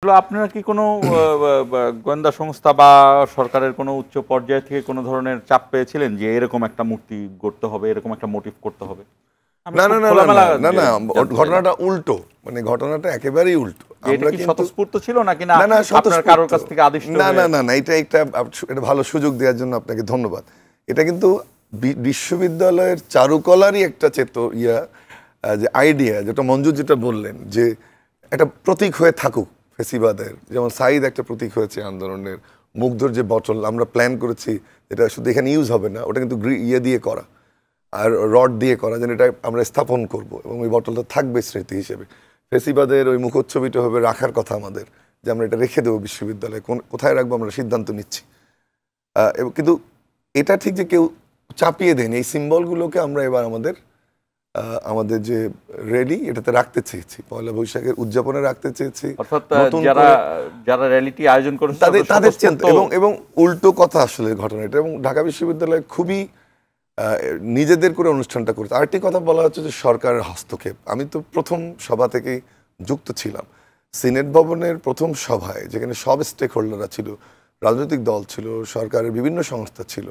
আপনারা কি কোনো গোয়েন্দা সংস্থা বা সরকারের কোনো উচ্চ পর্যায় থেকে কোনো ধরনের চাপ পেয়েছিলেন যে এরকম একটা মূর্তি গড়তে হবে, এরকম একটা মোটিভ করতে হবে? না না না না না ঘটনাটা উল্টো, মানে ঘটনাটা একেবারেই উল্টো। আমরা কি স্বতঃস্ফূর্ত ছিল নাকি না আপনার কারোর কাছ থেকে আদিষ্ট? না না না না, এটা একটা ভালো সুযোগ দেওয়ার জন্য আপনাকে ধন্যবাদ। এটা কিন্তু বিশ্ববিদ্যালয়ের চারুকলারই একটা যে আইডিয়া, যেটা মঞ্জুর যেটা বললেন যে একটা প্রতীক হয়ে থাকুক ফেসিবাদের, যেমন সাইদ একটা প্রতীক হয়েছে আন্দোলনের, মুগ্ধর যে বটল আমরা প্ল্যান করেছি এটা শুধু এখানে ইউজ হবে না, ওটা কিন্তু দিয়ে করা আর রড দিয়ে করা, যেন এটা আমরা স্থাপন করব এবং ওই বটলটা থাকবে স্মৃতি হিসেবে। ফেসিবাদের ওই মুখোচ্ছবিটা হবে রাখার কথা আমাদের, যে আমরা এটা রেখে দেবো বিশ্ববিদ্যালয়ে, কোথায় রাখবো আমরা সিদ্ধান্ত নিচ্ছি। এবং কিন্তু এটা ঠিক যে কেউ চাপিয়ে দেন, এই সিম্বলগুলোকে আমরা এবার আমাদের যে র্যালি এটাতে রাখতে চেয়েছি, পয়লা বৈশাখের উদযাপনে রাখতে চেয়েছি। যারা র্যালিটি আয়োজন করেছে তাদের চিন্তা এবং উল্টো কথা আসলে ঘটনাটা, এবং ঢাকা বিশ্ববিদ্যালয় খুবই নিজেদের করে অনুষ্ঠানটা করেছে। আরেকটি কথা বলা হচ্ছে যে সরকারের হস্তক্ষেপ। আমি তো প্রথম সভা থেকেই যুক্ত ছিলাম, সিনেট ভবনের প্রথম সভায়, যেখানে সব স্টেক হোল্ডাররা ছিল, রাজনৈতিক দল ছিল, সরকারের বিভিন্ন সংস্থা ছিল।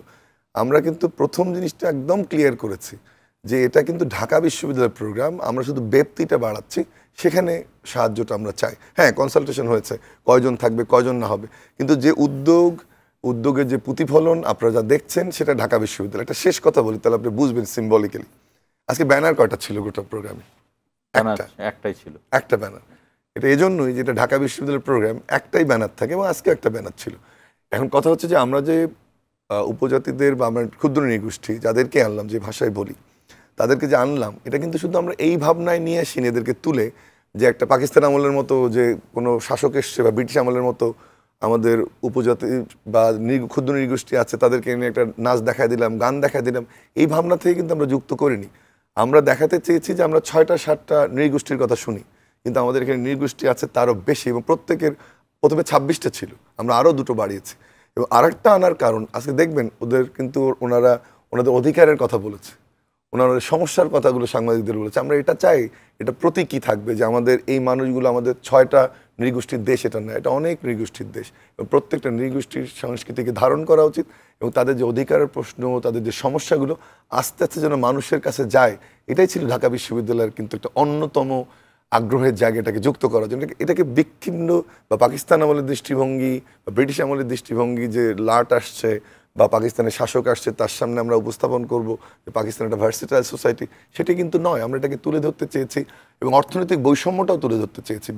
আমরা কিন্তু প্রথম জিনিসটা একদম ক্লিয়ার করেছি যে এটা কিন্তু ঢাকা বিশ্ববিদ্যালয়ের প্রোগ্রাম, আমরা শুধু ব্যাপ্তিটা বাড়াচ্ছি, সেখানে সাহায্যটা আমরা চাই। হ্যাঁ, কনসালটেশন হয়েছে, কয়জন থাকবে কয়জন না হবে, কিন্তু যে উদ্যোগের যে প্রতিফলন আপনারা যা দেখছেন সেটা ঢাকা বিশ্ববিদ্যালয়। একটা শেষ কথা বলি, তাহলে আপনি বুঝবেন সিম্বলিক্যালি। আজকে ব্যানার কয়টা ছিল গোটা প্রোগ্রামে? একটাই ছিল, একটা ব্যানার। এটা এই জন্যই যেটা ঢাকা বিশ্ববিদ্যালয়ের প্রোগ্রাম, একটাই ব্যানার থাকে, এবং আজকে একটা ব্যানার ছিল। এখন কথা হচ্ছে যে আমরা যে উপজাতিদের বা আমরা ক্ষুদ্র নৃগোষ্ঠী যাদেরকে আনলাম, যে ভাষায় বলি, তাদেরকে যে আনলাম, এটা কিন্তু শুধু আমরা এই ভাবনায় নিয়ে আসিনি এদেরকে তুলে, যে একটা পাকিস্তান আমলের মতো যে কোনো শাসক এসছে বা ব্রিটিশ আমলের মতো আমাদের উপজাতি বা ক্ষুদ্র নৃগোষ্ঠী আছে তাদেরকে এনে একটা নাচ দেখায় দিলাম, গান দেখায় দিলাম, এই ভাবনা থেকে কিন্তু আমরা যুক্ত করিনি। আমরা দেখাতে চেয়েছি যে আমরা 6টা 7টা নৃগোষ্ঠীর কথা শুনি, কিন্তু আমাদের এখানে নৃগোষ্ঠী আছে তারও বেশি, এবং প্রত্যেকের প্রথমে 26টা ছিল, আমরা আরও 2টো বাড়িয়েছি। এবং আরেকটা আনার কারণ, আজকে দেখবেন ওদের কিন্তু ওনাদের অধিকারের কথা বলেছে, ওনাদের সমস্যার কথাগুলো সাংবাদিকদের বলেছে। আমরা এটা চাই, এটা প্রতীকী থাকবে যে আমাদের এই মানুষগুলো আমাদের 6টা নৃগোষ্ঠীর দেশ, এটা না, এটা অনেক নৃগোষ্ঠীর দেশ, এবং প্রত্যেকটা নৃগোষ্ঠীর সংস্কৃতিকে ধারণ করা উচিত, এবং তাদের যে অধিকারের প্রশ্ন, তাদের যে সমস্যাগুলো আস্তে আস্তে যেন মানুষের কাছে যায়। এটাই ছিল ঢাকা বিশ্ববিদ্যালয়ের কিন্তু একটা অন্যতম আগ্রহের জায়গা, এটাকে যুক্ত করার জন্য। এটাকে বিচ্ছিন্ন বা পাকিস্তান আমলের দৃষ্টিভঙ্গি বা ব্রিটিশ আমলের দৃষ্টিভঙ্গি, যে লাট আসছে বা পাকিস্তানের শাসক আসছে তার সামনে আমরা উপস্থাপন করব যে পাকিস্তান একটা ভার্সেটাইল সোসাইটি, সেটা কিন্তু নয়। আমরা এটাকে তুলে ধরতে চেয়েছি এবং অর্থনৈতিক বৈষম্যটাও তুলে ধরতে চেয়েছি।